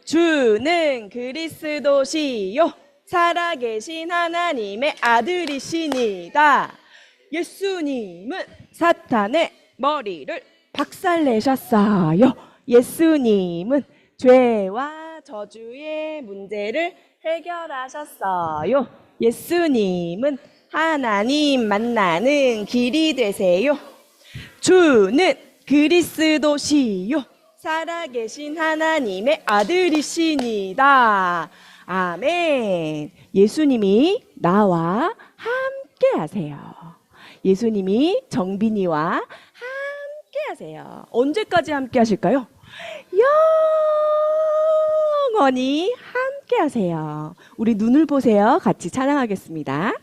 주는 그리스도시요 살아계신 하나님의 아들이시니다. 예수님은 사탄의 머리를 박살내셨어요. 예수님은 죄와 저주의 문제를 해결하셨어요. 예수님은 하나님 만나는 길이 되세요. 주는 그리스도시요 살아계신 하나님의 아들이시니다. 아멘. 예수님이 나와 함께 하세요. 예수님이 정빈이와 함께 하세요. 언제까지 함께 하실까요? 영원히 함께 하세요. 우리 눈을 보세요. 같이 찬양하겠습니다.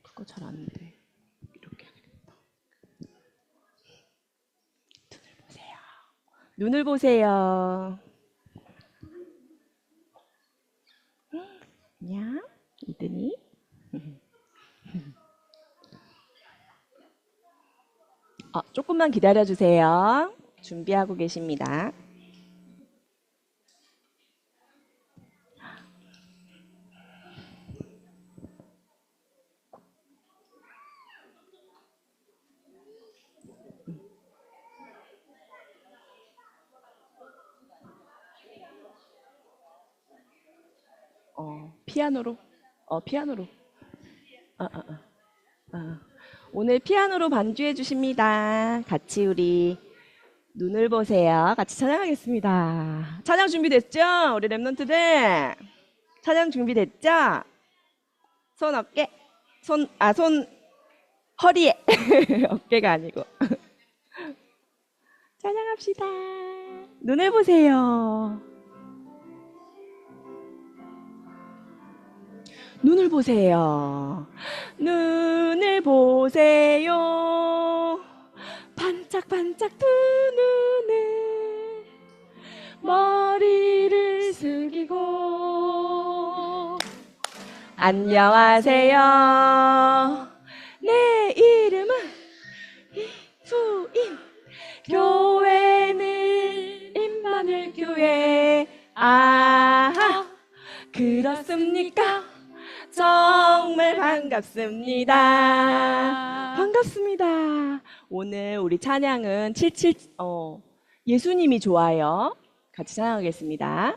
그거 잘 안 돼. 이렇게 하겠다. 눈을 보세요. 안녕, 이든이. 조금만 기다려주세요. 준비하고 계십니다. 피아노로. 피아노로. 오늘 피아노로 반주해 주십니다. 같이 우리 눈을 보세요. 같이 찬양하겠습니다. 찬양 준비됐죠? 우리 랩런트들. 찬양 준비됐죠? 손 어깨. 손 허리에. 어깨가 아니고. 찬양합시다. 눈을 보세요. 눈을 보세요. 눈을 보세요. 반짝반짝 두 눈을 머리를 숙이고 안녕하세요. 내 이름은 이수임. 교회는 임마누엘 교회. 아하, 그렇습니까? 정말 반갑습니다. 반갑습니다. 오늘 우리 찬양은 예수님이 좋아요. 같이 찬양하겠습니다.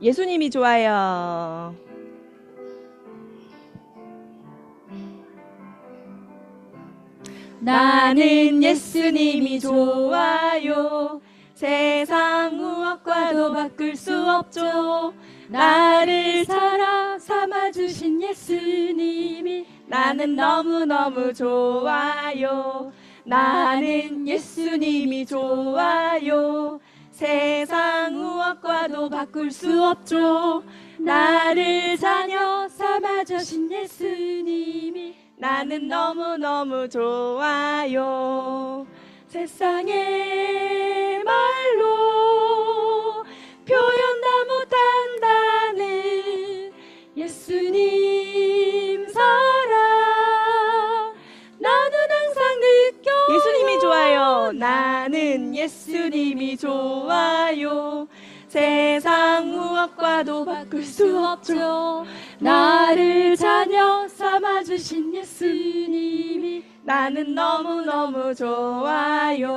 예수님이 좋아요. 나는 예수님이 좋아요. 세상 무엇과도 바꿀 수 없죠. 나를 살아 삼아주신 예수님이 나는 너무너무 좋아요. 나는 예수님이 좋아요. 세상 무엇과도 바꿀 수 없죠. 나를 자녀 삼아주신 예수님이 나는 너무너무 좋아요. 세상의 말로 표현 다 못한다는 예수님 사랑 나는 항상 느껴요. 예수님이 좋아요. 나는 예수님이 좋아요. 세상 무엇과도 바꿀 수 없죠. 나를 자녀 삼아주신 예수님이 나는 너무너무 좋아요.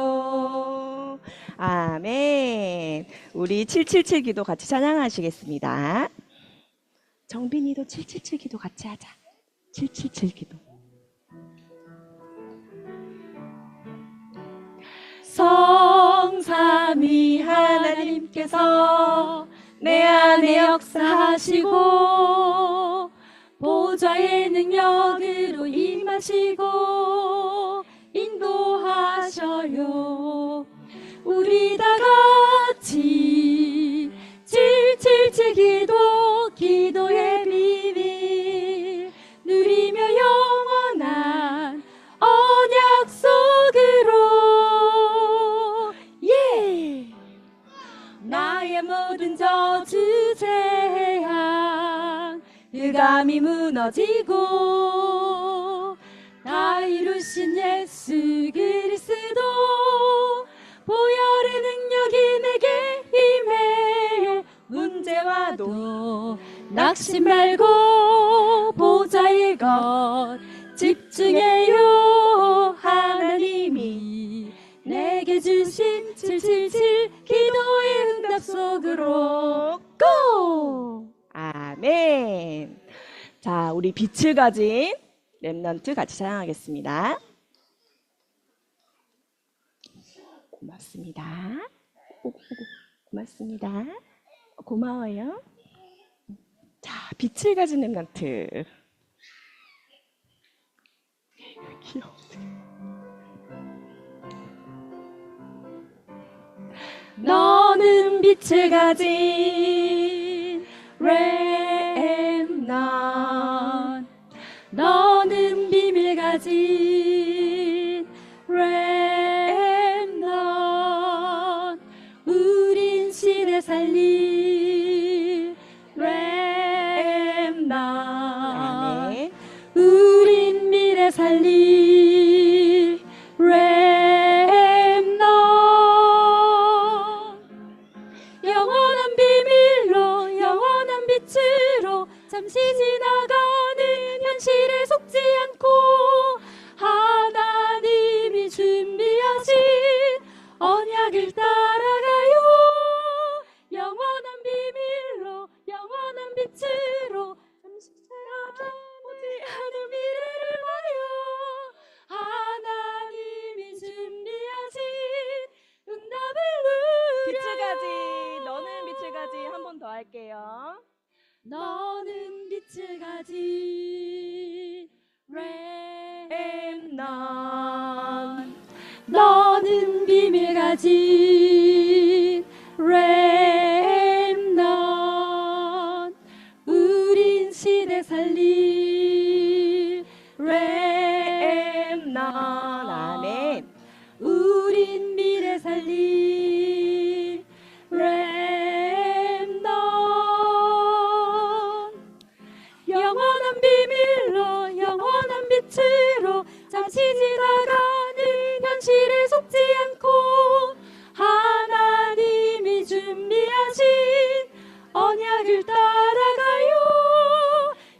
아멘. 우리 777 기도 같이 찬양하시겠습니다. 정빈이도 777 기도 같이 하자. 777 기도. 성삼위 하나님께서 내 안에 역사하시고 보좌의 능력으로 임하시고 인도하셔요. 우리 다 같이 777 기도의 비밀 누리며 영원한 언약 속으로 나의 모든 저주 재앙 유감이 무너지고 다 이루신 예수 그리스도 보혈의 능력이 내게 임해 문제와도 낙심 말고 보좌의 것 집중해요. 하나님이 내게 주신 777 기도의 응답 속으로 고! 아멘. 자, 우리 빛을 가진 렘넌트 같이 찬양하겠습니다. 고맙습니다. 고맙습니다. 고마워요. 자, 빛을 가진 렘넌트. 귀여워. 너는 빛을 가진 렘넌트 너는 비밀 가진 렘넌트 우린 시대 살릴 렘넌트 아멘. 우린 미래 살릴 렘넌트 영원한 비밀로 영원한 빛으로 잠시 지나가는 현실에 속지 않고 하나님이 준비하신 언약을 따라가요. 영원한 비밀로 영원한 빛으로 잠시 지나가지 않은 미래를 봐요. 하나님이 준비하신 응답을 누려 빛을 가진, 너는 빛을 가진 한 번 더 할게요. 너는 빛을 가진 렘넌트 너는 비밀 가진 렘넌트 우린 시대 살릴 렘넌트 아멘. 우린 미래 살릴 렘넌트 영원한 비밀로 영원한 빛으로 잠시 지나가는 현실에 속지 않고 하나님이 준비하신 언약을 따라가요.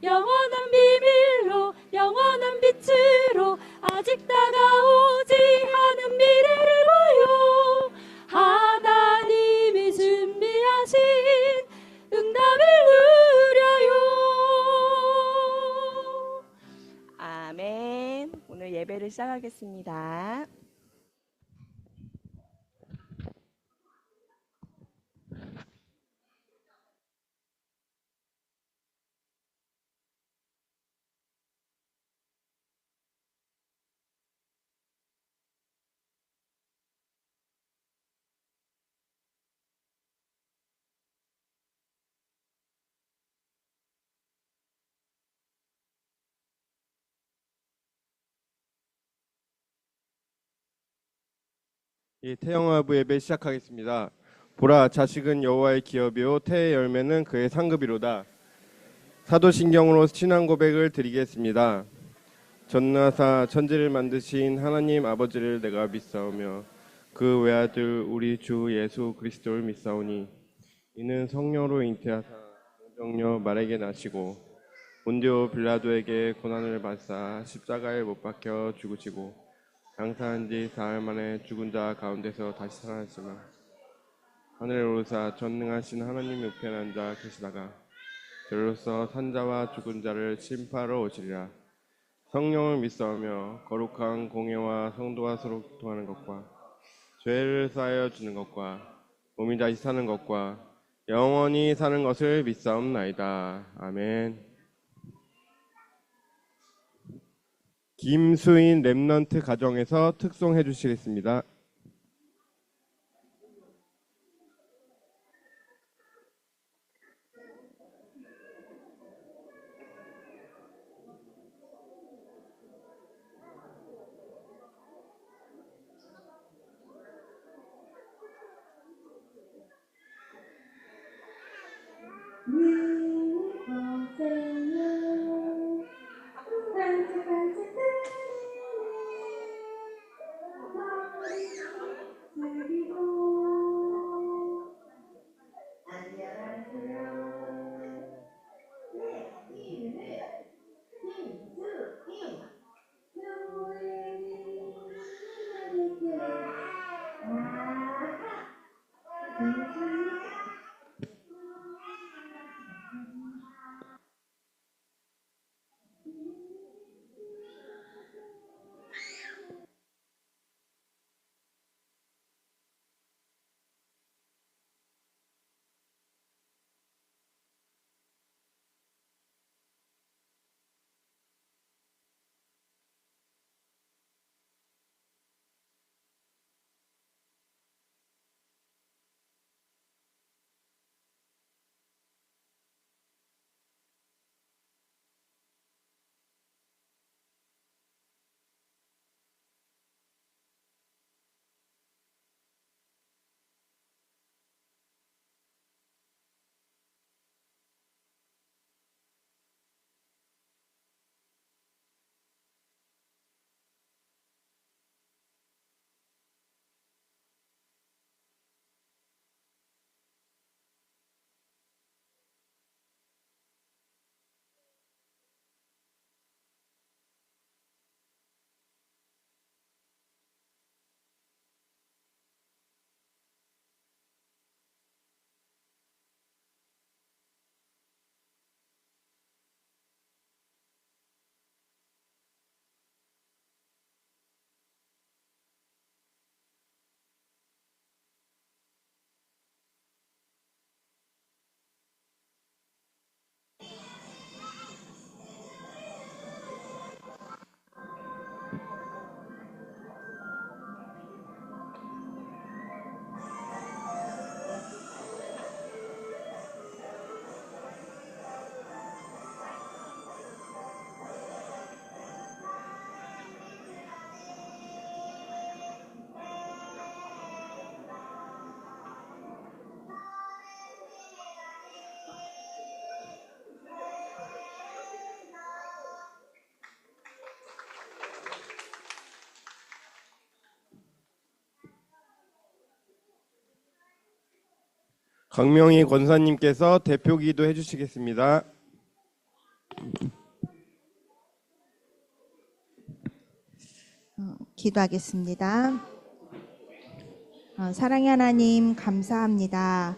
영원한 비밀로 영원한 빛으로 아직 다가오지 않은 미래를 봐요. 하나님이 준비하신 응답을 누려요. 아멘. 오늘 예배를 시작하겠습니다. 태영아부 예배 시작하겠습니다. 보라, 자식은 여호와의 기업이요 태의 열매는 그의 상급이로다. 사도신경으로 신앙 고백을 드리겠습니다. 전나사 천지를 만드신 하나님 아버지를 내가 믿사오며 그 외아들 우리 주 예수 그리스도를 믿사오니 이는 성령으로 잉태하사 동정녀 말에게 나시고 본디오 빌라도에게 고난을 받사 십자가에 못 박혀 죽으시고 장사한 지 사흘 만에 죽은 자 가운데서 다시 살아났지만 하늘에 오르사 전능하신 하나님 우편에 앉아 계시다가 저로서 산자와 죽은 자를 심판하러 오시리라. 성령을 믿사오며 거룩한 공예와 성도와 서로 교통하는 것과 죄를 사하여 주는 것과 몸이 다시 사는 것과 영원히 사는 것을 믿사옵나이다. 아멘. 김수인 렘넌트 가정에서 특송해 주시겠습니다. 강명희 권사님께서 대표 기도해 주시겠습니다. 기도하겠습니다. 사랑의 하나님 감사합니다.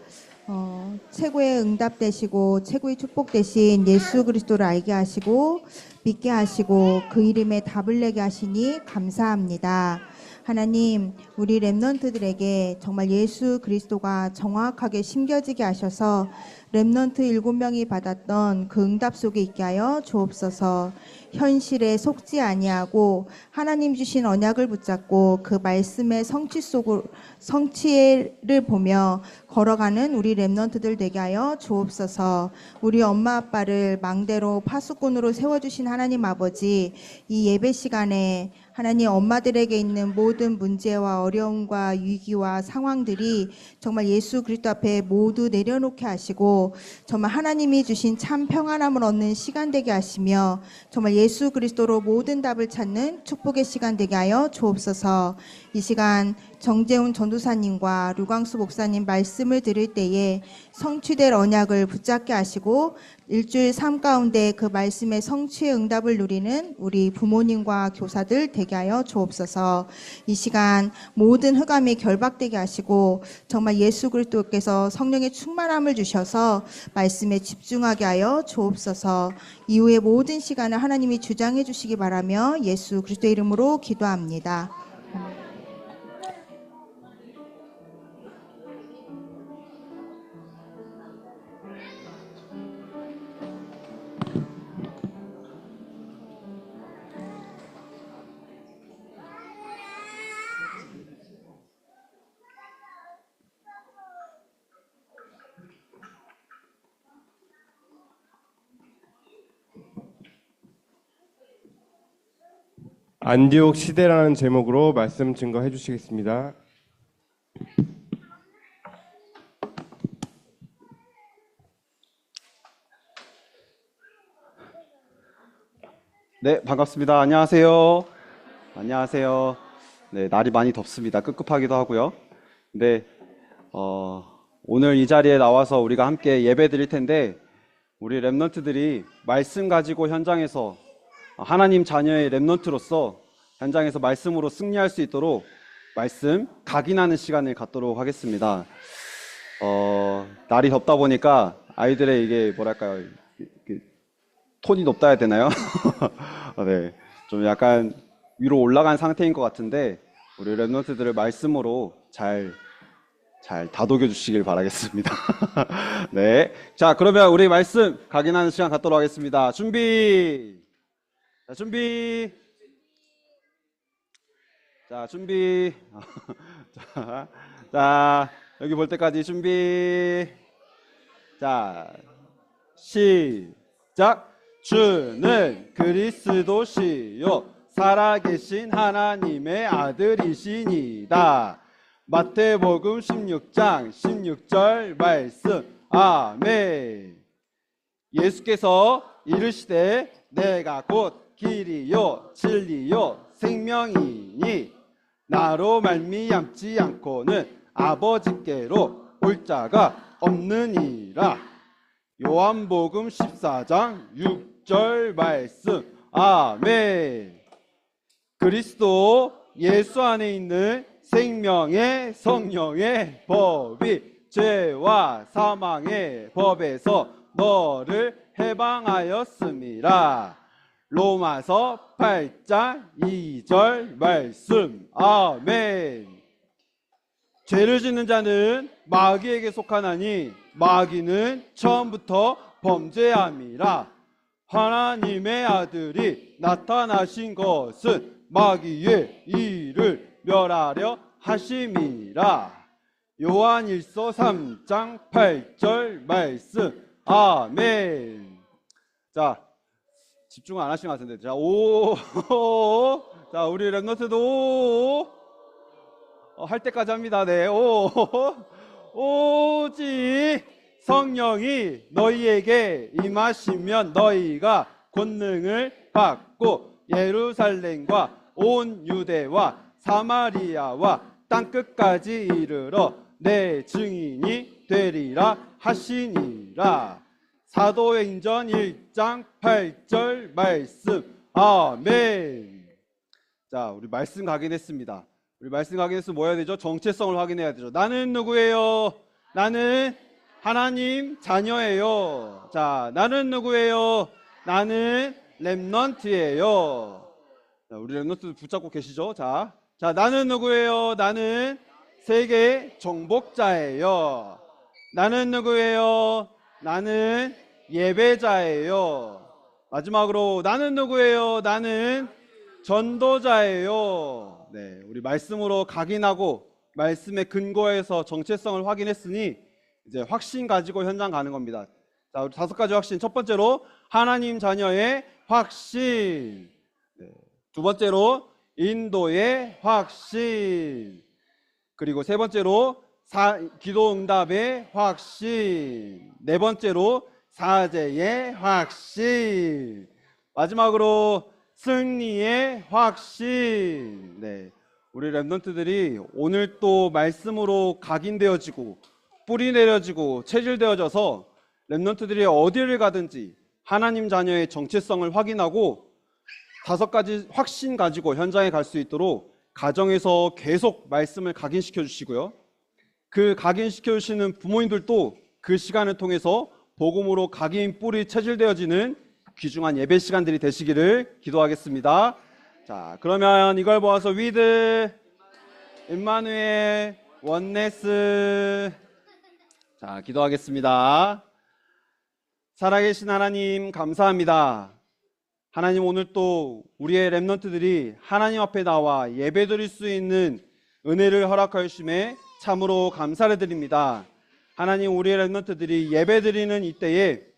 최고의 응답 되시고 최고의 축복 되신 예수 그리스도를 알게 하시고 믿게 하시고 그 이름에 답을 내게 하시니 감사합니다. 하나님, 우리 렘넌트들에게 정말 예수 그리스도가 정확하게 심겨지게 하셔서 렘넌트 7명이 받았던 그 응답 속에 있게 하여 주옵소서. 현실에 속지 아니하고 하나님 주신 언약을 붙잡고 그 말씀의 성취를 보며 걸어가는 우리 렘넌트들 되게 하여 주옵소서. 우리 엄마 아빠를 망대로 파수꾼으로 세워주신 하나님 아버지, 이 예배 시간에 하나님 엄마들에게 있는 모든 문제와 어려움과 위기와 상황들이 정말 예수 그리스도 앞에 모두 내려놓게 하시고 정말 하나님이 주신 참 평안함을 얻는 시간 되게 하시며 정말 예수 그리스도로 모든 답을 찾는 축복의 시간 되게 하여 주옵소서. 이 시간 정재훈 전도사님과 류광수 목사님 말씀을 들을 때에 성취될 언약을 붙잡게 하시고 일주일 삶 가운데 그 말씀의 성취의 응답을 누리는 우리 부모님과 교사들 되게 하여 주옵소서. 이 시간 모든 흑암이 결박되게 하시고 정말 예수 그리스도께서 성령의 충만함을 주셔서 말씀에 집중하게 하여 주옵소서. 이후의 모든 시간을 하나님이 주장해 주시기 바라며 예수 그리스도의 이름으로 기도합니다. 안디옥 시대라는 제목으로 말씀 증거해 주시겠습니다. 네, 반갑습니다. 안녕하세요. 안녕하세요. 네, 날이 많이 덥습니다. 꿉꿉하기도 하고요. 근데 오늘 이 자리에 나와서 우리가 함께 예배 드릴 텐데, 우리 렘넌트들이 말씀 가지고 현장에서 하나님 자녀의 렘넌트로서 현장에서 말씀으로 승리할 수 있도록 말씀 각인하는 시간을 갖도록 하겠습니다. 날이 덥다 보니까 아이들의 이게 뭐랄까요, 톤이 높다 해야 되나요? 네, 좀 약간 위로 올라간 상태인 것 같은데, 우리 렘넌트들을 말씀으로 잘 다독여 주시길 바라겠습니다. 네, 자, 그러면 우리 말씀 각인하는 시간 갖도록 하겠습니다. 준비. 자, 준비. 자, 준비. 자, 여기 볼 때까지 준비. 자, 시작. 주는 그리스도시요 살아계신 하나님의 아들이시니다. 마태복음 16장 16절 말씀. 아멘. 예수께서 이르시되 내가 곧 길이요 진리요 생명이니 나로 말미암지 않고는 아버지께로 올 자가 없느니라. 요한복음 14장 6절 말씀. 아멘. 그리스도 예수 안에 있는 생명의 성령의 법이 죄와 사망의 법에서 너를 해방하였음이라. 로마서 8장 2절 말씀. 아멘. 죄를 짓는 자는 마귀에게 속하나니 마귀는 처음부터 범죄함이라. 하나님의 아들이 나타나신 것은 마귀의 일을 멸하려 하심이라. 요한일서 3장 8절 말씀. 아멘. 자, 집중 안 하신 것 같은데. 자, 자, 우리 렘넌트도 할 때까지 합니다. 네. 오직 성령이 너희에게 임하시면 너희가 권능을 받고 예루살렘과 온 유대와 사마리아와 땅끝까지 이르러 내 증인이 되리라 하시니라. 사도행전 1장 8절 말씀. 아멘. 자, 우리 말씀 각인했습니다. 우리 말씀 각인해서 뭐 해야 되죠? 정체성을 확인해야 되죠. 나는 누구예요? 나는 하나님 자녀예요. 자, 나는 누구예요? 나는 렘넌트예요. 자, 우리 렘넌트 붙잡고 계시죠? 자, 나는 누구예요? 나는 세계 정복자예요. 나는 누구예요? 나는 예배자예요. 마지막으로 나는 누구예요? 나는 전도자예요. 네, 우리 말씀으로 각인하고 말씀의 근거에서 정체성을 확인했으니 이제 확신 가지고 현장 가는 겁니다. 자, 우리 5가지 확신. 첫 번째로 하나님 자녀의 확신. 네, 두 번째로 인도의 확신. 그리고 세 번째로 기도 응답의 확신. 네 번째로 사제의 확신. 마지막으로 승리의 확신. 네, 우리 렘넌트들이 오늘 또 말씀으로 각인되어지고 뿌리 내려지고 체질되어져서 렘넌트들이 어디를 가든지 하나님 자녀의 정체성을 확인하고 5가지 확신 가지고 현장에 갈 수 있도록 가정에서 계속 말씀을 각인시켜 주시고요. 그 각인시켜 주시는 부모님들도 그 시간을 통해서 복음으로 각인 뿌리 체질되어지는 귀중한 예배 시간들이 되시기를 기도하겠습니다. 자, 그러면 이걸 보아서 위드 임마누엘 원네스. 자, 기도하겠습니다. 살아계신 하나님 감사합니다. 하나님, 오늘 또 우리의 렘넌트들이 하나님 앞에 나와 예배드릴 수 있는 은혜를 허락하여 주심에 참으로 감사를 드립니다. 하나님, 우리의 렘넌트들이 예배드리는 이때에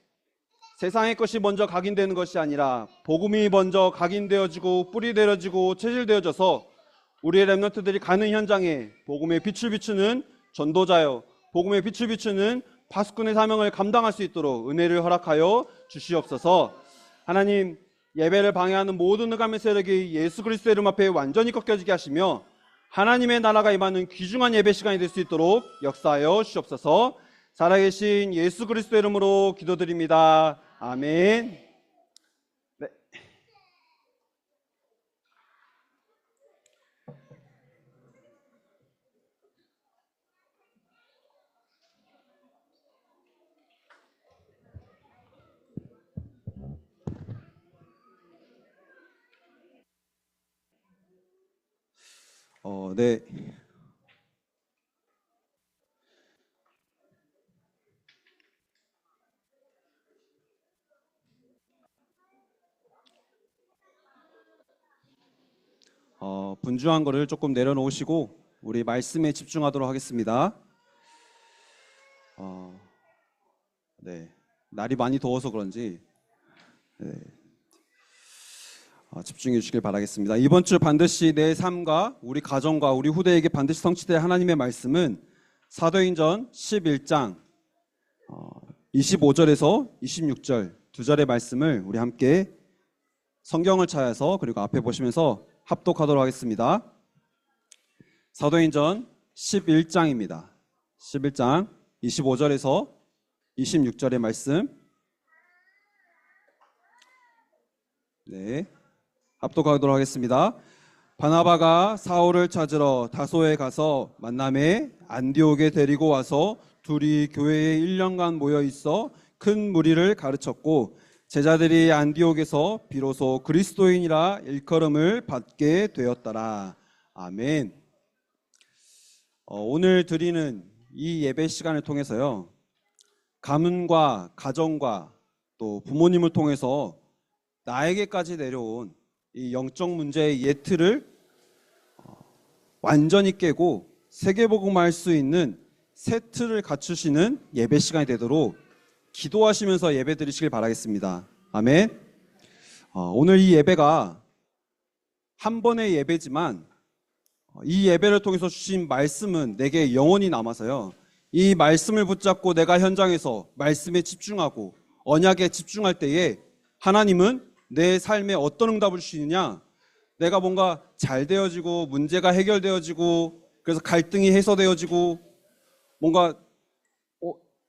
세상의 것이 먼저 각인되는 것이 아니라 복음이 먼저 각인되어지고 뿌리 내려지고 체질되어져서 우리의 렘넌트들이 가는 현장에 복음의 빛을 비추는 전도자요, 복음의 빛을 비추는 파수꾼의 사명을 감당할 수 있도록 은혜를 허락하여 주시옵소서. 하나님, 예배를 방해하는 모든 흑암의 세력이 예수 그리스도의 이름 앞에 완전히 꺾여지게 하시며 하나님의 나라가 임하는 귀중한 예배 시간이 될 수 있도록 역사하여 주시옵소서. 살아계신 예수 그리스도의 이름으로 기도드립니다. 아멘. 네. 네. 분주한 거를 조금 내려놓으시고 우리 말씀에 집중하도록 하겠습니다. 네. 날이 많이 더워서 그런지 네. 집중해 주시길 바라겠습니다. 이번 주 반드시 내 삶과 우리 가정과 우리 후대에게 반드시 성취될 하나님의 말씀은 사도행전 11장 25절에서 26절 두 절의 말씀을 우리 함께 성경을 찾아서 그리고 앞에 보시면서 합독하도록 하겠습니다. 사도행전 11장입니다. 11장 25절에서 26절의 말씀. 네. 합독하도록 하겠습니다. 바나바가 사울을 찾으러 다소에 가서 만남에 안디옥에 데리고 와서 둘이 교회에 1년간 모여 있어 큰 무리를 가르쳤고 제자들이 안디옥에서 비로소 그리스도인이라 일컬음을 받게 되었더라. 아멘. 오늘 드리는 이 예배 시간을 통해서요, 가문과 가정과 또 부모님을 통해서 나에게까지 내려온 이 영적 문제의 예틀을 완전히 깨고 세계복음화할 수 있는 새 틀을 갖추시는 예배 시간이 되도록 기도하시면서 예배 드리시길 바라겠습니다. 아멘. 오늘 이 예배가 한 번의 예배지만 이 예배를 통해서 주신 말씀은 내게 영원히 남아서요, 이 말씀을 붙잡고 내가 현장에서 말씀에 집중하고 언약에 집중할 때에 하나님은 내 삶에 어떤 응답을 주시느냐, 내가 뭔가 잘 되어지고 문제가 해결되어지고 그래서 갈등이 해소되어지고 뭔가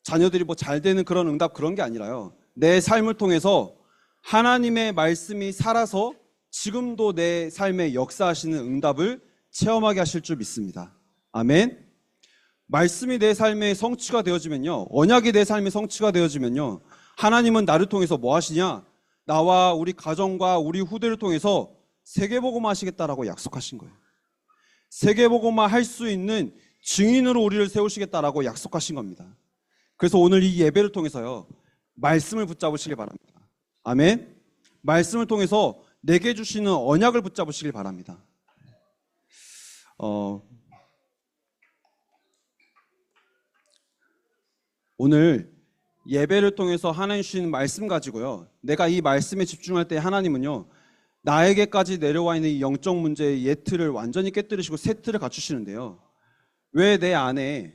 자녀들이 뭐 잘 되는 그런 응답, 그런 게 아니라요, 내 삶을 통해서 하나님의 말씀이 살아서 지금도 내 삶에 역사하시는 응답을 체험하게 하실 줄 믿습니다. 아멘. 말씀이 내 삶의 성취가 되어지면요, 언약이 내 삶의 성취가 되어지면요, 하나님은 나를 통해서 뭐 하시냐, 나와 우리 가정과 우리 후대를 통해서 세계복음화 하시겠다라고 약속하신 거예요. 세계복음화 할 수 있는 증인으로 우리를 세우시겠다라고 약속하신 겁니다. 그래서 오늘 이 예배를 통해서요, 말씀을 붙잡으시길 바랍니다. 아멘. 말씀을 통해서 내게 주시는 언약을 붙잡으시길 바랍니다. 오늘 예배를 통해서 하나님 주시는 말씀 가지고요, 내가 이 말씀에 집중할 때 하나님은요, 나에게까지 내려와 있는 이 영적 문제의 예틀을 완전히 깨뜨리시고 새 틀을 갖추시는데요, 왜 내 안에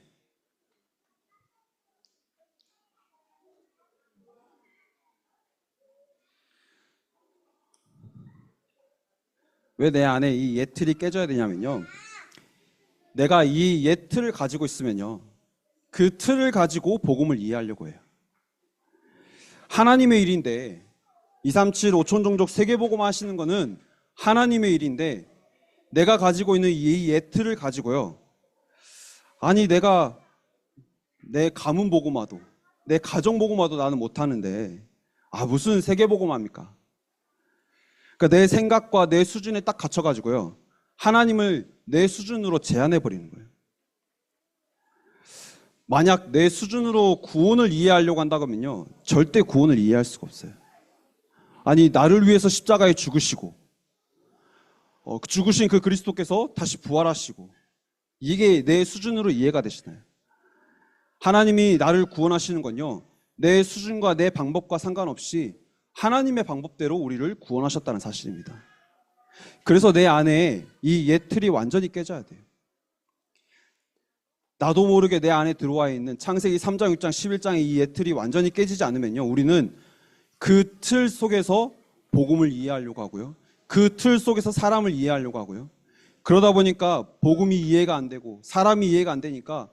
이 예틀이 깨져야 되냐면요, 내가 이 예틀을 가지고 있으면요, 그 틀을 가지고 복음을 이해하려고 해요. 하나님의 일인데 237 5천 종족 세계복음화 하시는 거는 하나님의 일인데 내가 가지고 있는 이 예틀을 가지고요, 아니 내가 내 가문 복음화도 내 가정 복음화도 나는 못하는데 무슨 세계복음화입니까? 그러니까 내 생각과 내 수준에 딱 갇혀가지고요, 하나님을 내 수준으로 제한해버리는 거예요. 만약 내 수준으로 구원을 이해하려고 한다고 하면요, 절대 구원을 이해할 수가 없어요. 아니 나를 위해서 십자가에 죽으시고 죽으신 그 그리스도께서 다시 부활하시고, 이게 내 수준으로 이해가 되시나요? 하나님이 나를 구원하시는 건요, 내 수준과 내 방법과 상관없이 하나님의 방법대로 우리를 구원하셨다는 사실입니다. 그래서 내 안에 이 예틀이 완전히 깨져야 돼요. 나도 모르게 내 안에 들어와 있는 창세기 3장, 6장, 11장의 이 예틀이 완전히 깨지지 않으면요, 우리는 그 틀 속에서 복음을 이해하려고 하고요. 그 틀 속에서 사람을 이해하려고 하고요. 그러다 보니까 복음이 이해가 안 되고 사람이 이해가 안 되니까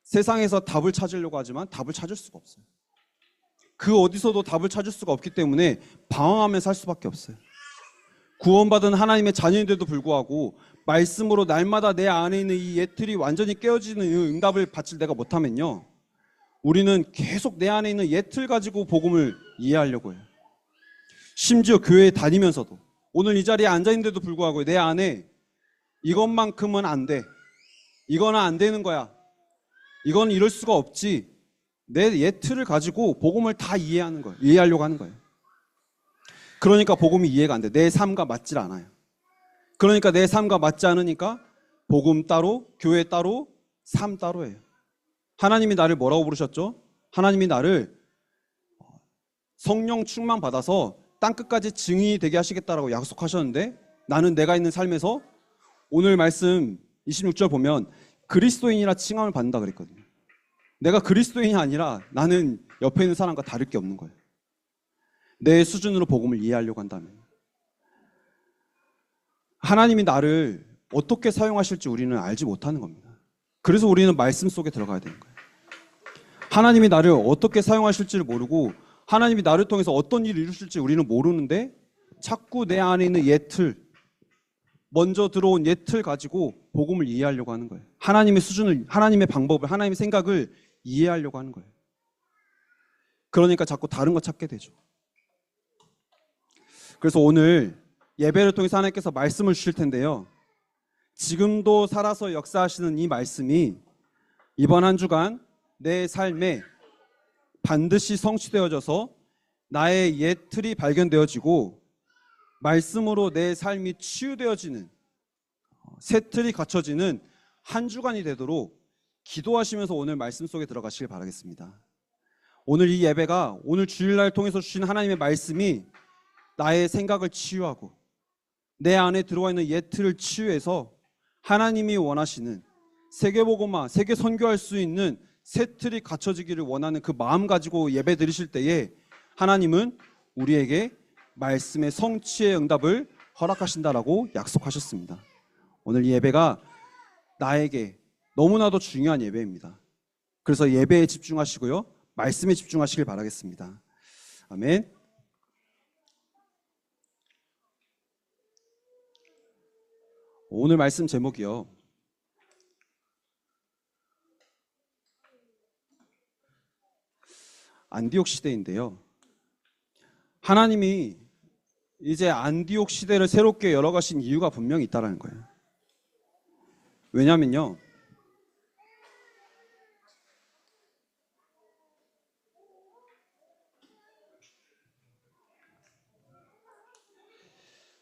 세상에서 답을 찾으려고 하지만 답을 찾을 수가 없어요. 그 어디서도 답을 찾을 수가 없기 때문에 방황하며 살 수밖에 없어요. 구원받은 하나님의 자녀인데도 불구하고 말씀으로 날마다 내 안에 있는 이 옛틀이 완전히 깨어지는 이 응답을 받질 내가 못하면요, 우리는 계속 내 안에 있는 옛틀 가지고 복음을 이해하려고 해요. 심지어 교회에 다니면서도 오늘 이 자리에 앉아있는데도 불구하고 내 안에 이것만큼은 안 돼, 이거는 안 되는 거야, 이건 이럴 수가 없지, 내 옛틀을 가지고 복음을 다 이해하는 거예요. 이해하려고 하는 거예요. 그러니까 복음이 이해가 안 돼. 내 삶과 맞질 않아요. 그러니까 내 삶과 맞지 않으니까 복음 따로, 교회 따로, 삶 따로예요. 하나님이 나를 뭐라고 부르셨죠? 하나님이 나를 성령 충만 받아서 땅끝까지 증인이 되게 하시겠다라고 약속하셨는데, 나는 내가 있는 삶에서 오늘 말씀 26절 보면 그리스도인이라 칭함을 받는다 그랬거든요. 내가 그리스도인이 아니라 나는 옆에 있는 사람과 다를 게 없는 거예요. 내 수준으로 복음을 이해하려고 한다면. 하나님이 나를 어떻게 사용하실지 우리는 알지 못하는 겁니다. 그래서 우리는 말씀 속에 들어가야 되는 거예요. 하나님이 나를 어떻게 사용하실지를 모르고 하나님이 나를 통해서 어떤 일을 이루실지 우리는 모르는데 자꾸 내 안에 있는 옛틀, 먼저 들어온 옛틀 가지고 복음을 이해하려고 하는 거예요. 하나님의 수준을, 하나님의 방법을, 하나님의 생각을 이해하려고 하는 거예요. 그러니까 자꾸 다른 거 찾게 되죠. 그래서 오늘 예배를 통해서 하나님께서 말씀을 주실 텐데요, 지금도 살아서 역사하시는 이 말씀이 이번 한 주간 내 삶에 반드시 성취되어져서 나의 옛 틀이 발견되어지고 말씀으로 내 삶이 치유되어지는, 새 틀이 갖춰지는 한 주간이 되도록 기도하시면서 오늘 말씀 속에 들어가시길 바라겠습니다. 오늘 이 예배가, 오늘 주일날 통해서 주신 하나님의 말씀이 나의 생각을 치유하고 내 안에 들어와 있는 옛 틀을 치유해서 하나님이 원하시는 세계복음화, 세계 선교할 수 있는 새 틀이 갖춰지기를 원하는 그 마음 가지고 예배 드리실 때에 하나님은 우리에게 말씀의 성취의 응답을 허락하신다라고 약속하셨습니다. 오늘 이 예배가 나에게 너무나도 중요한 예배입니다. 그래서 예배에 집중하시고요, 말씀에 집중하시길 바라겠습니다. 아멘. 오늘 말씀 제목이요, 안디옥 시대인데요, 하나님이 이제 안디옥 시대를 새롭게 열어가신 이유가 분명히 있다는 거예요. 왜냐면요,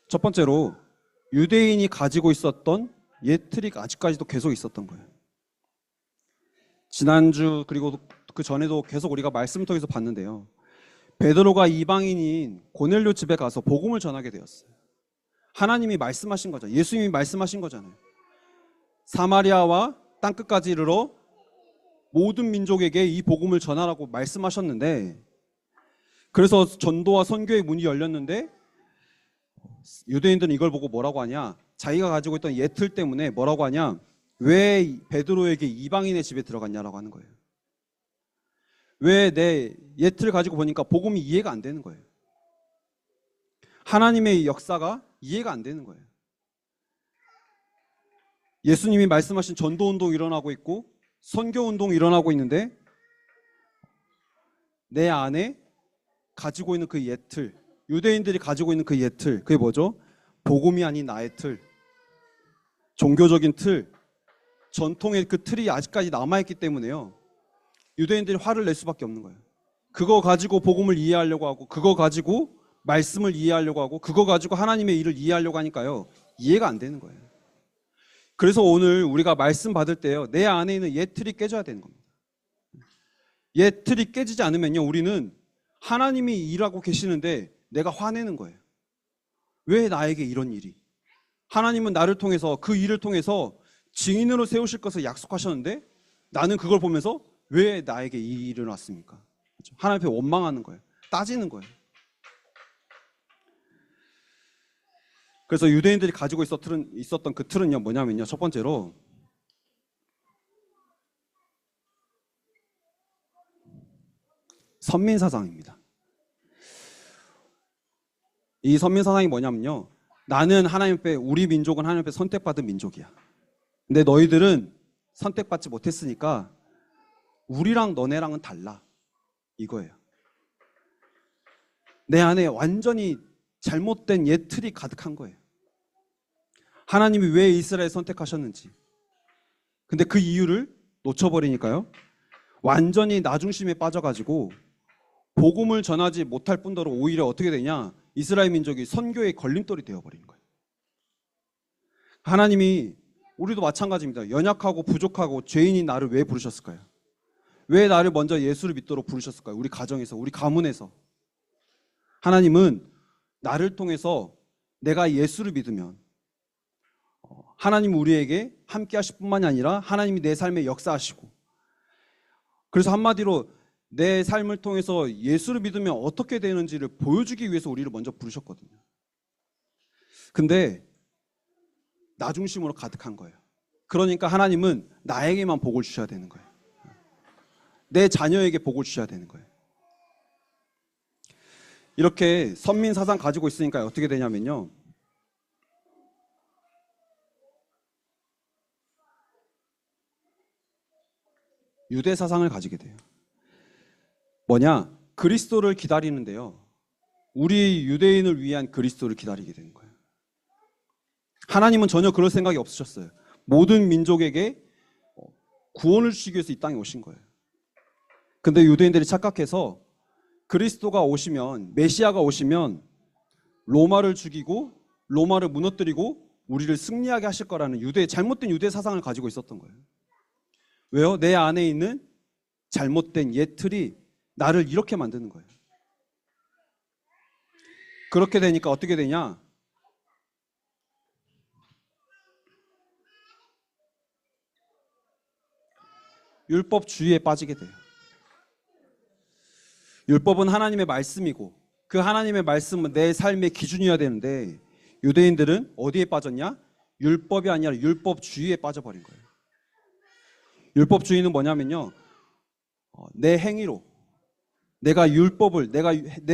첫 번째로 유대인이 가지고 있었던 옛 틀이 아직까지도 계속 있었던 거예요. 지난주 그리고 그 전에도 계속 우리가 말씀을 통해서 봤는데요, 베드로가 이방인인 고넬료 집에 가서 복음을 전하게 되었어요. 하나님이 말씀하신 거잖아요. 예수님이 말씀하신 거잖아요. 사마리아와 땅끝까지 이르러 모든 민족에게 이 복음을 전하라고 말씀하셨는데, 그래서 전도와 선교의 문이 열렸는데 유대인들은 이걸 보고 뭐라고 하냐, 자기가 가지고 있던 옛 틀 때문에 뭐라고 하냐, 왜 베드로에게 이방인의 집에 들어갔냐라고 하는 거예요. 왜 내 옛 틀을 가지고 보니까 복음이 이해가 안 되는 거예요. 하나님의 역사가 이해가 안 되는 거예요. 예수님이 말씀하신 전도운동이 일어나고 있고 선교운동이 일어나고 있는데 내 안에 가지고 있는 그 옛 틀, 유대인들이 가지고 있는 그 옛 틀, 그게 뭐죠? 복음이 아닌 나의 틀, 종교적인 틀, 전통의 그 틀이 아직까지 남아있기 때문에요, 유대인들이 화를 낼 수밖에 없는 거예요. 그거 가지고 복음을 이해하려고 하고, 그거 가지고 말씀을 이해하려고 하고, 그거 가지고 하나님의 일을 이해하려고 하니까요, 이해가 안 되는 거예요. 그래서 오늘 우리가 말씀 받을 때요, 내 안에 있는 옛 틀이 깨져야 되는 겁니다. 옛 틀이 깨지지 않으면요, 우리는 하나님이 일하고 계시는데 내가 화내는 거예요. 왜 나에게 이런 일이? 하나님은 나를 통해서, 그 일을 통해서 증인으로 세우실 것을 약속하셨는데 나는 그걸 보면서 왜 나에게 이 일이 일어났습니까? 하나님 앞에 원망하는 거예요. 따지는 거예요. 그래서 유대인들이 가지고 있었던 그 틀은요, 뭐냐면요. 첫 번째로 선민사상입니다. 이 선민사상이 뭐냐면요. 나는 하나님 앞에, 우리 민족은 하나님 앞에 선택받은 민족이야. 근데 너희들은 선택받지 못했으니까 우리랑 너네랑은 달라. 이거예요. 내 안에 완전히 잘못된 옛 틀이 가득한 거예요. 하나님이 왜 이스라엘 선택하셨는지. 근데 그 이유를 놓쳐버리니까요. 완전히 나 중심에 빠져가지고 복음을 전하지 못할 뿐더러 오히려 어떻게 되냐. 이스라엘 민족이 선교의 걸림돌이 되어버리는 거예요. 하나님이, 우리도 마찬가지입니다. 연약하고 부족하고 죄인인 나를 왜 부르셨을까요? 왜 나를 먼저 예수를 믿도록 부르셨을까요? 우리 가정에서, 우리 가문에서. 하나님은 나를 통해서 내가 예수를 믿으면 하나님 우리에게 함께 하실 뿐만이 아니라 하나님이 내 삶에 역사하시고, 그래서 한마디로 내 삶을 통해서 예수를 믿으면 어떻게 되는지를 보여주기 위해서 우리를 먼저 부르셨거든요. 근데 나 중심으로 가득한 거예요. 그러니까 하나님은 나에게만 복을 주셔야 되는 거예요. 내 자녀에게 복을 주셔야 되는 거예요. 이렇게 선민 사상 가지고 있으니까 어떻게 되냐면요. 유대 사상을 가지게 돼요. 뭐냐? 그리스도를 기다리는데요. 우리 유대인을 위한 그리스도를 기다리게 되는 거예요. 하나님은 전혀 그럴 생각이 없으셨어요. 모든 민족에게 구원을 주시기 위해서 이 땅에 오신 거예요. 근데 유대인들이 착각해서 그리스도가 오시면, 메시아가 오시면 로마를 죽이고 로마를 무너뜨리고 우리를 승리하게 하실 거라는 잘못된 유대 사상을 가지고 있었던 거예요. 왜요? 내 안에 있는 잘못된 옛 틀이 나를 이렇게 만드는 거예요. 그렇게 되니까 어떻게 되냐? 율법주의에 빠지게 돼요. 율법은 하나님의 말씀이고 그 하나님의 말씀은 내 삶의 기준이어야 되는데 유대인들은 어디에 빠졌냐? 율법이 아니라 율법주의에 빠져버린 거예요. 율법주의는 뭐냐면요. 내 행위로 내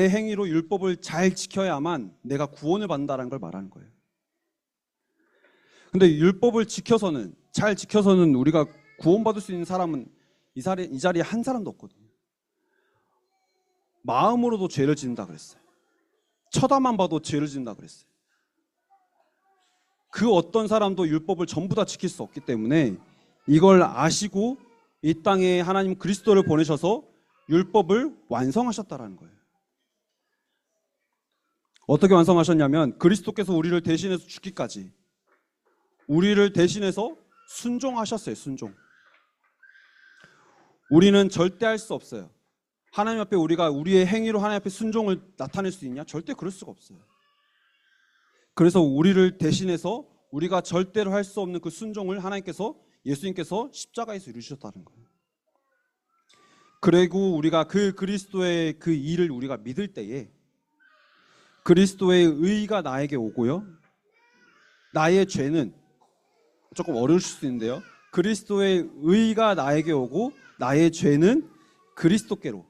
행위로 율법을 잘 지켜야만 내가 구원을 받는다는 걸 말하는 거예요. 근데 율법을 잘 지켜서는 우리가 구원받을 수 있는 사람은 이 자리에 한 사람도 없거든요. 마음으로도 죄를 짓는다 그랬어요. 쳐다만 봐도 죄를 짓는다 그랬어요. 그 어떤 사람도 율법을 전부 다 지킬 수 없기 때문에 이걸 아시고 이 땅에 하나님 그리스도를 보내셔서 율법을 완성하셨다라는 거예요. 어떻게 완성하셨냐면 그리스도께서 우리를 대신해서 죽기까지 우리를 대신해서 순종하셨어요. 순종. 우리는 절대 할 수 없어요. 하나님 앞에 우리가 우리의 행위로 하나님 앞에 순종을 나타낼 수 있냐? 절대 그럴 수가 없어요. 그래서 우리를 대신해서 우리가 절대로 할 수 없는 그 순종을 예수님께서 십자가에서 이루셨다는 거예요. 그리고 우리가 그 그리스도의 그 일을 우리가 믿을 때에 그리스도의 의가 나에게 오고요. 나의 죄는 조금 어려우실 수 있는데요. 그리스도의 의가 나에게 오고 나의 죄는 그리스도께로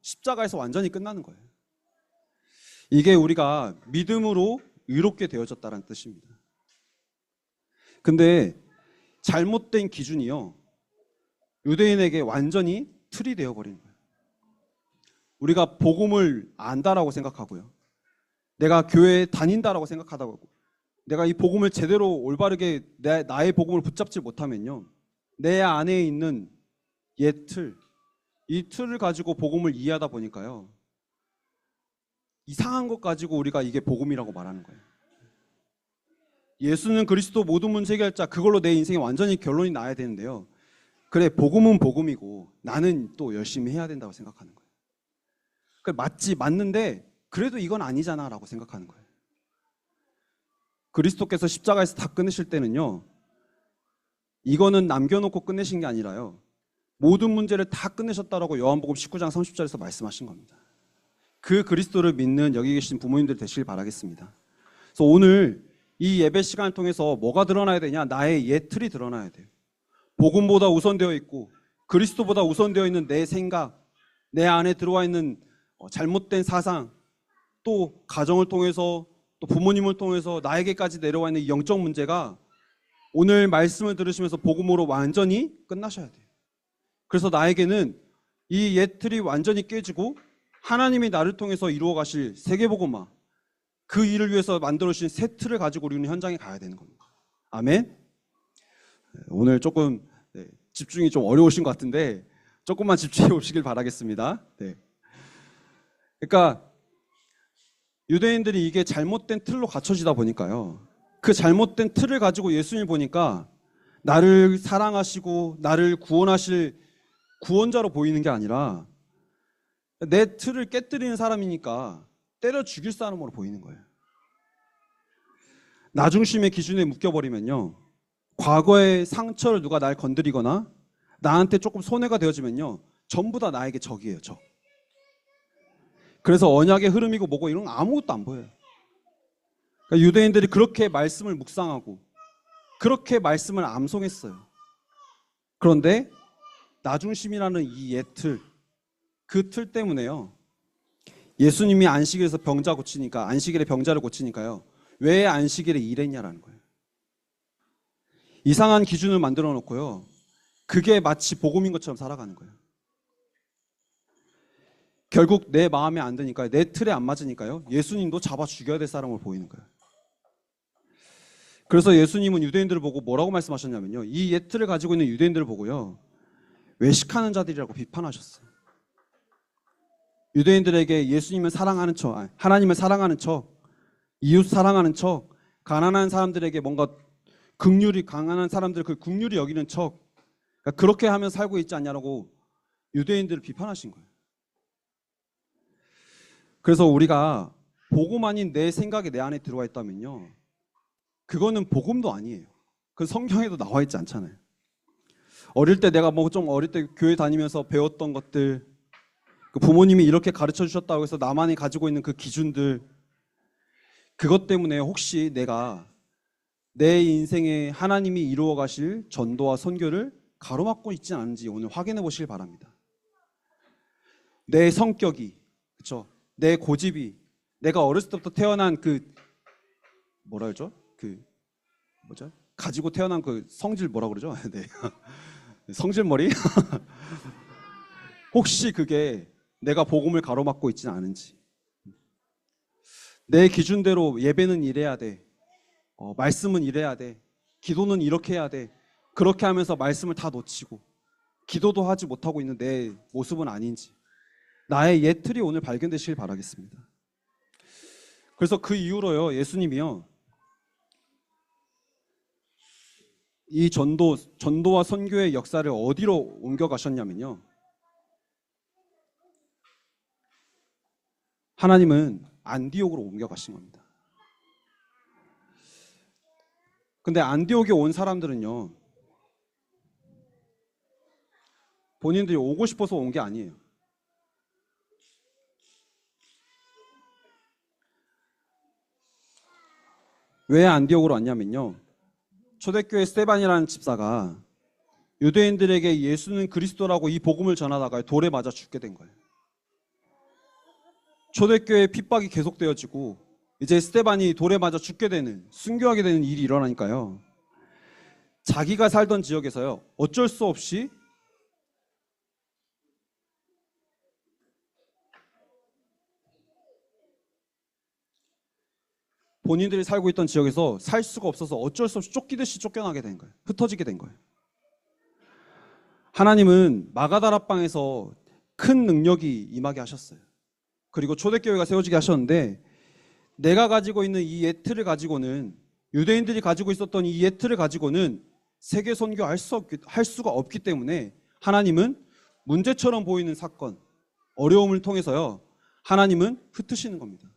십자가에서 완전히 끝나는 거예요. 이게 우리가 믿음으로 의롭게 되어졌다는 뜻입니다. 근데 잘못된 기준이요. 유대인에게 완전히 틀이 되어버리는 거예요. 우리가 복음을 안다라고 생각하고요. 내가 교회에 다닌다라고 생각하다고 내가 이 복음을 제대로 올바르게 나의 복음을 붙잡지 못하면요. 내 안에 있는 옛 틀, 이 틀을 가지고 복음을 이해하다 보니까요. 이상한 것 가지고 우리가 이게 복음이라고 말하는 거예요. 예수는 그리스도 모든 문제 해결자, 그걸로 내 인생에 완전히 결론이 나야 되는데요. 그래, 복음은 복음이고 나는 또 열심히 해야 된다고 생각하는 거예요. 맞는데 그래도 이건 아니잖아 라고 생각하는 거예요. 그리스도께서 십자가에서 다 끊으실 때는요. 이거는 남겨놓고 끝내신 게 아니라요. 모든 문제를 다 끝내셨다라고 요한복음 19장 30절에서 말씀하신 겁니다. 그 그리스도를 믿는 여기 계신 부모님들 되시길 바라겠습니다. 그래서 오늘 이 예배 시간을 통해서 뭐가 드러나야 되냐? 나의 옛 틀이 드러나야 돼요. 복음보다 우선되어 있고 그리스도보다 우선되어 있는 내 생각, 내 안에 들어와 있는 잘못된 사상, 또 가정을 통해서 또 부모님을 통해서 나에게까지 내려와 있는 이 영적 문제가 오늘 말씀을 들으시면서 복음으로 완전히 끝나셔야 돼요. 그래서 나에게는 이 옛 틀이 완전히 깨지고 하나님이 나를 통해서 이루어 가실 세계복음화, 그 일을 위해서 만들어 주신 새 틀을 가지고 우리는 현장에 가야 되는 겁니다. 아멘. 오늘 조금 집중이 좀 어려우신 것 같은데 조금만 집중해 보시길 바라겠습니다. 네. 그러니까 유대인들이 이게 잘못된 틀로 갖춰지다 보니까요, 그 잘못된 틀을 가지고 예수님을 보니까 나를 사랑하시고 나를 구원하실 구원자로 보이는 게 아니라 내 틀을 깨뜨리는 사람이니까 때려 죽일 사람으로 보이는 거예요. 나 중심의 기준에 묶여버리면요, 과거의 상처를 누가 날 건드리거나 나한테 조금 손해가 되어지면요, 전부 다 나에게 적이에요, 적. 그래서 언약의 흐름이고 뭐고 이런 거 아무것도 안 보여요. 그러니까 유대인들이 그렇게 말씀을 묵상하고 그렇게 말씀을 암송했어요. 그런데 나 중심이라는 이 옛 틀, 그 틀 때문에요, 예수님이 안식일에서 병자 고치니까, 안식일에 병자를 고치니까요, 왜 안식일에 일했냐라는 거예요. 이상한 기준을 만들어 놓고요, 그게 마치 복음인 것처럼 살아가는 거예요. 결국 내 마음에 안 드니까요, 내 틀에 안 맞으니까요, 예수님도 잡아 죽여야 될 사람으로 보이는 거예요. 그래서 예수님은 유대인들을 보고 뭐라고 말씀하셨냐면요, 이 옛 틀을 가지고 있는 유대인들을 보고요, 외식하는 자들이라고 비판하셨어요. 유대인들에게 예수님을 사랑하는 척, 하나님을 사랑하는 척, 이웃 사랑하는 척, 가난한 사람들에게 뭔가 긍휼이, 가난한 사람들 그 긍휼히 여기는 척, 그러니까 그렇게 하면서 살고 있지 않냐라고 유대인들을 비판하신 거예요. 그래서 우리가 복음 아닌 내 생각이 내 안에 들어와 있다면요, 그거는 복음도 아니에요. 그 성경에도 나와 있지 않잖아요. 어릴 때 내가 뭐 좀 어릴 때 교회 다니면서 배웠던 것들, 그 부모님이 이렇게 가르쳐 주셨다고 해서 나만이 가지고 있는 그 기준들, 그것 때문에 혹시 내가 내 인생에 하나님이 이루어 가실 전도와 선교를 가로막고 있지 않은지 오늘 확인해 보시길 바랍니다. 내 성격이, 그렇죠? 내 고집이, 내가 어렸을 때부터 태어난 그 뭐라 그러죠? 그 뭐죠? 가지고 태어난 그 성질 뭐라 그러죠? 네. 성질머리? 혹시 그게 내가 복음을 가로막고 있지는 않은지, 내 기준대로 예배는 이래야 돼, 말씀은 이래야 돼, 기도는 이렇게 해야 돼, 그렇게 하면서 말씀을 다 놓치고 기도도 하지 못하고 있는 내 모습은 아닌지, 나의 옛 틀이 오늘 발견되시길 바라겠습니다. 그래서 그 이후로요, 예수님이요, 이 전도와 선교의 역사를 어디로 옮겨가셨냐면요, 하나님은 안디옥으로 옮겨가신 겁니다. 근데 안디옥에 온 사람들은요, 본인들이 오고 싶어서 온 게 아니에요. 왜 안디옥으로 왔냐면요, 초대교회 스데반이라는 집사가 유대인들에게 예수는 그리스도라고 이 복음을 전하다가 돌에 맞아 죽게 된 거예요. 초대교회의 핍박이 계속되어지고 이제 스데반이 돌에 맞아 죽게 되는, 순교하게 되는 일이 일어나니까요, 자기가 살던 지역에서요, 어쩔 수 없이 본인들이 살고 있던 지역에서 살 수가 없어서 어쩔 수 없이 쫓기듯이 쫓겨나게 된 거예요. 흩어지게 된 거예요. 하나님은 마가다락방에서 큰 능력이 임하게 하셨어요. 그리고 초대교회가 세워지게 하셨는데, 내가 가지고 있는 이 옛 틀을 가지고는, 유대인들이 가지고 있었던 이 옛 틀을 가지고는 세계 선교할 수가 없기 때문에 하나님은 문제처럼 보이는 사건, 어려움을 통해서요, 하나님은 흩으시는 겁니다.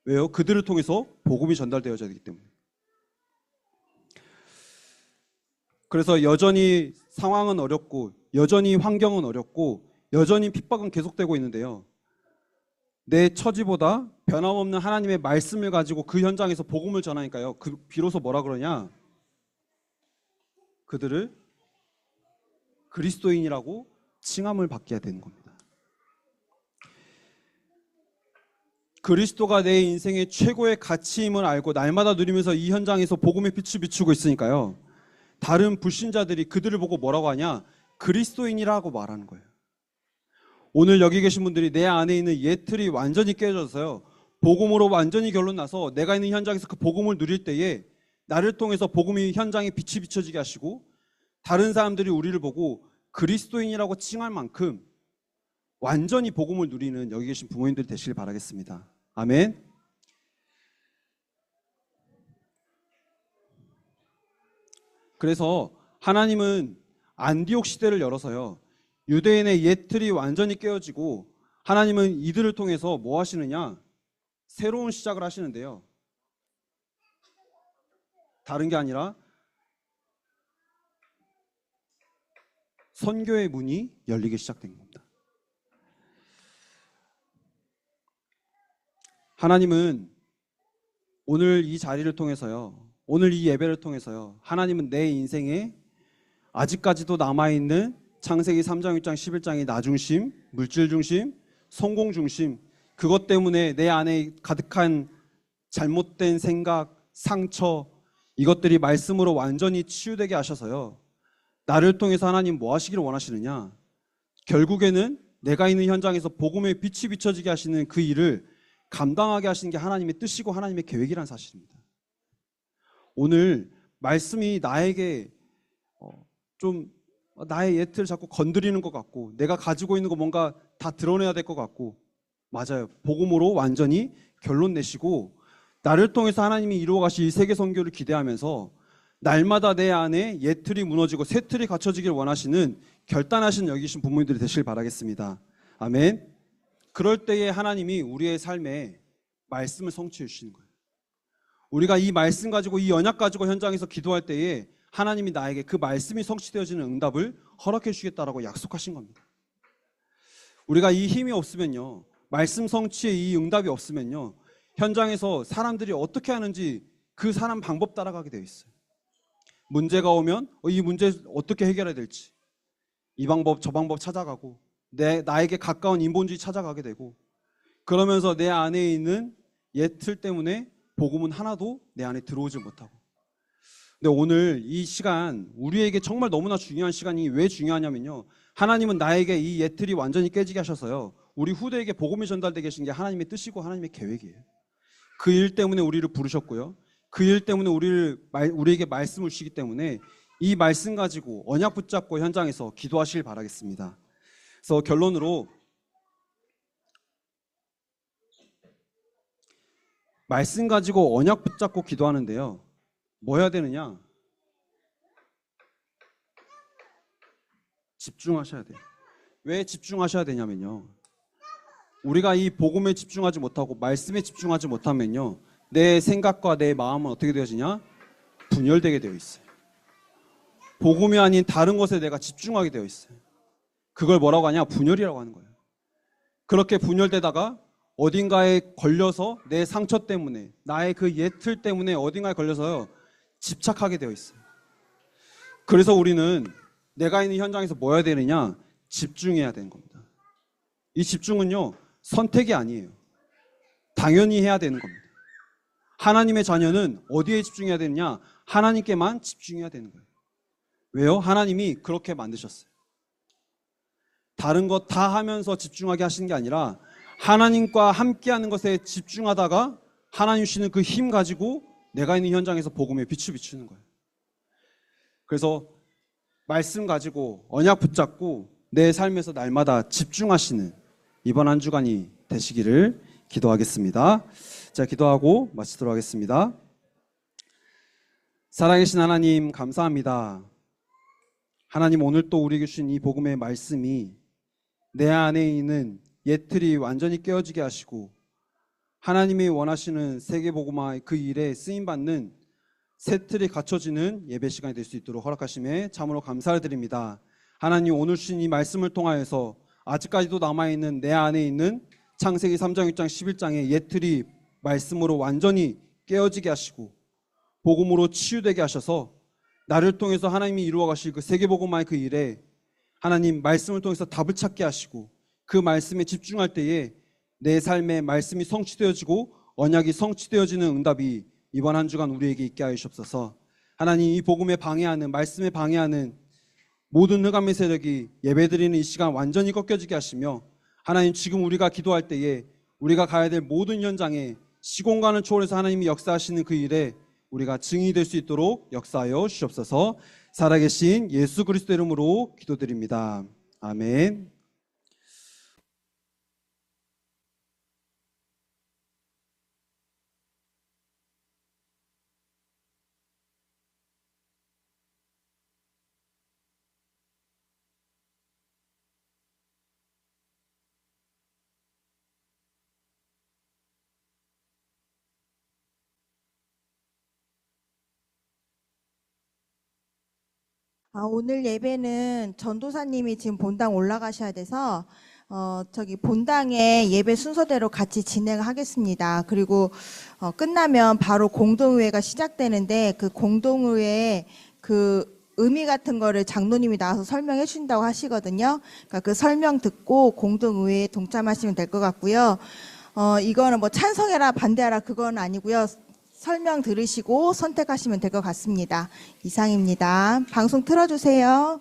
왜요? 그들을 통해서 복음이 전달되어져야 되기 때문에. 그래서 여전히 상황은 어렵고, 여전히 환경은 어렵고, 여전히 핍박은 계속되고 있는데요, 내 처지보다 변함없는 하나님의 말씀을 가지고 그 현장에서 복음을 전하니까요. 비로소 뭐라 그러냐? 그들을 그리스도인이라고 칭함을 받게 되는 겁니다. 그리스도가 내 인생의 최고의 가치임을 알고 날마다 누리면서 이 현장에서 복음의 빛을 비추고 있으니까요. 다른 불신자들이 그들을 보고 뭐라고 하냐? 그리스도인이라고 말하는 거예요. 오늘 여기 계신 분들이 내 안에 있는 옛틀이 완전히 깨져서요. 복음으로 완전히 결론나서 내가 있는 현장에서 그 복음을 누릴 때에 나를 통해서 복음이 현장에 빛이 비춰지게 하시고 다른 사람들이 우리를 보고 그리스도인이라고 칭할 만큼 완전히 복음을 누리는 여기 계신 부모님들 되시길 바라겠습니다. 아멘. 그래서 하나님은 안디옥 시대를 열어서요. 유대인의 옛틀이 완전히 깨어지고 하나님은 이들을 통해서 뭐 하시느냐? 새로운 시작을 하시는데요. 다른 게 아니라 선교의 문이 열리기 시작된 겁니다. 하나님은 오늘 이 자리를 통해서요. 오늘 이 예배를 통해서요. 하나님은 내 인생에 아직까지도 남아있는 창세기 3장, 6장, 11장의 나 중심, 물질 중심, 성공 중심, 그것 때문에 내 안에 가득한 잘못된 생각, 상처, 이것들이 말씀으로 완전히 치유되게 하셔서요. 나를 통해서 하나님 뭐 하시기를 원하시느냐? 결국에는 내가 있는 현장에서 복음의 빛이 비춰지게 하시는 그 일을 감당하게 하시는 게 하나님의 뜻이고 하나님의 계획이라는 사실입니다. 오늘 말씀이 나에게 좀 나의 옛틀을 자꾸 건드리는 것 같고 내가 가지고 있는 거 뭔가 다 드러내야 될 것 같고 맞아요. 복음으로 완전히 결론 내시고 나를 통해서 하나님이 이루어 가실 이 세계 선교를 기대하면서 날마다 내 안에 옛틀이 무너지고 새 틀이 갖춰지길 원하시는 결단하신 여기 계신 부모님들이 되시길 바라겠습니다. 아멘. 그럴 때에 하나님이 우리의 삶에 말씀을 성취해 주시는 거예요. 우리가 이 말씀 가지고 이 언약 가지고 현장에서 기도할 때에 하나님이 나에게 그 말씀이 성취되어지는 응답을 허락해 주시겠다라고 약속하신 겁니다. 우리가 이 힘이 없으면요, 말씀 성취에 이 응답이 없으면요, 현장에서 사람들이 어떻게 하는지 그 사람 방법 따라가게 되어 있어요. 문제가 오면 이 문제 어떻게 해결해야 될지 이 방법 저 방법 찾아가고 나에게 가까운 인본주의 찾아가게 되고 그러면서 내 안에 있는 옛틀 때문에 복음은 하나도 내 안에 들어오지 못하고. 근데 오늘 이 시간 우리에게 정말 너무나 중요한 시간이 왜 중요하냐면요, 하나님은 나에게 이 옛틀이 완전히 깨지게 하셔서요, 우리 후대에게 복음이 전달되게 하신 게 하나님의 뜻이고 하나님의 계획이에요. 그 일 때문에 우리를 부르셨고요, 그 일 때문에 우리에게 말씀을 주시기 때문에 이 말씀 가지고 언약 붙잡고 현장에서 기도하시길 바라겠습니다. 그래서 결론으로 말씀 가지고 언약 붙잡고 기도하는데요, 뭐 해야 되느냐? 집중하셔야 돼요. 왜 집중하셔야 되냐면요, 우리가 이 복음에 집중하지 못하고 말씀에 집중하지 못하면요, 내 생각과 내 마음은 어떻게 되어지냐? 분열되게 되어 있어요. 복음이 아닌 다른 것에 내가 집중하게 되어 있어요. 그걸 뭐라고 하냐? 분열이라고 하는 거예요. 그렇게 분열되다가 어딘가에 걸려서 내 상처 때문에, 나의 그 옛틀 때문에 어딘가에 걸려서요, 집착하게 되어 있어요. 그래서 우리는 내가 있는 현장에서 뭐 해야 되느냐? 집중해야 되는 겁니다. 이 집중은요, 선택이 아니에요. 당연히 해야 되는 겁니다. 하나님의 자녀는 어디에 집중해야 되느냐? 하나님께만 집중해야 되는 거예요. 왜요? 하나님이 그렇게 만드셨어요. 다른 것 다 하면서 집중하게 하시는 게 아니라 하나님과 함께하는 것에 집중하다가 하나님 주시는 그 힘 가지고 내가 있는 현장에서 복음의 빛을 비추는 거예요. 그래서 말씀 가지고 언약 붙잡고 내 삶에서 날마다 집중하시는 이번 한 주간이 되시기를 기도하겠습니다. 자, 기도하고 마치도록 하겠습니다. 살아계신 하나님, 감사합니다. 하나님, 오늘 또 우리에게 주신 이 복음의 말씀이 내 안에 있는 옛틀이 완전히 깨어지게 하시고 하나님이 원하시는 세계복음화의 그 일에 쓰임받는 새 틀이 갖춰지는 예배 시간이 될 수 있도록 허락하심에 참으로 감사를 드립니다. 하나님, 오늘 주신 이 말씀을 통하여서 아직까지도 남아있는 내 안에 있는 창세기 3장, 6장, 11장의 옛틀이 말씀으로 완전히 깨어지게 하시고 복음으로 치유되게 하셔서 나를 통해서 하나님이 이루어 가실 그 세계복음화의 그 일에 하나님 말씀을 통해서 답을 찾게 하시고 그 말씀에 집중할 때에 내 삶에 말씀이 성취되어지고 언약이 성취되어지는 응답이 이번 한 주간 우리에게 있게 하여 주옵소서. 하나님, 이 복음에 방해하는, 말씀에 방해하는 모든 흑암의 세력이 예배드리는 이 시간 완전히 꺾여지게 하시며 하나님, 지금 우리가 기도할 때에 우리가 가야 될 모든 현장에 시공간을 초월해서 하나님이 역사하시는 그 일에 우리가 증인이 될 수 있도록 역사하여 주시옵소서. 살아계신 예수 그리스도 이름으로 기도드립니다. 아멘. 오늘 예배는 전도사님이 지금 본당 올라가셔야 돼서 저기 본당의 예배 순서대로 같이 진행하겠습니다. 그리고 끝나면 바로 공동의회가 시작되는데 그 공동의회 그 의미 같은 거를 장로님이 나와서 설명해 주신다고 하시거든요. 그러니까 그 설명 듣고 공동의회에 동참하시면 될 것 같고요. 이거는 뭐 찬성해라 반대하라 그건 아니고요. 설명 들으시고 선택하시면 될 것 같습니다. 이상입니다. 방송 틀어주세요.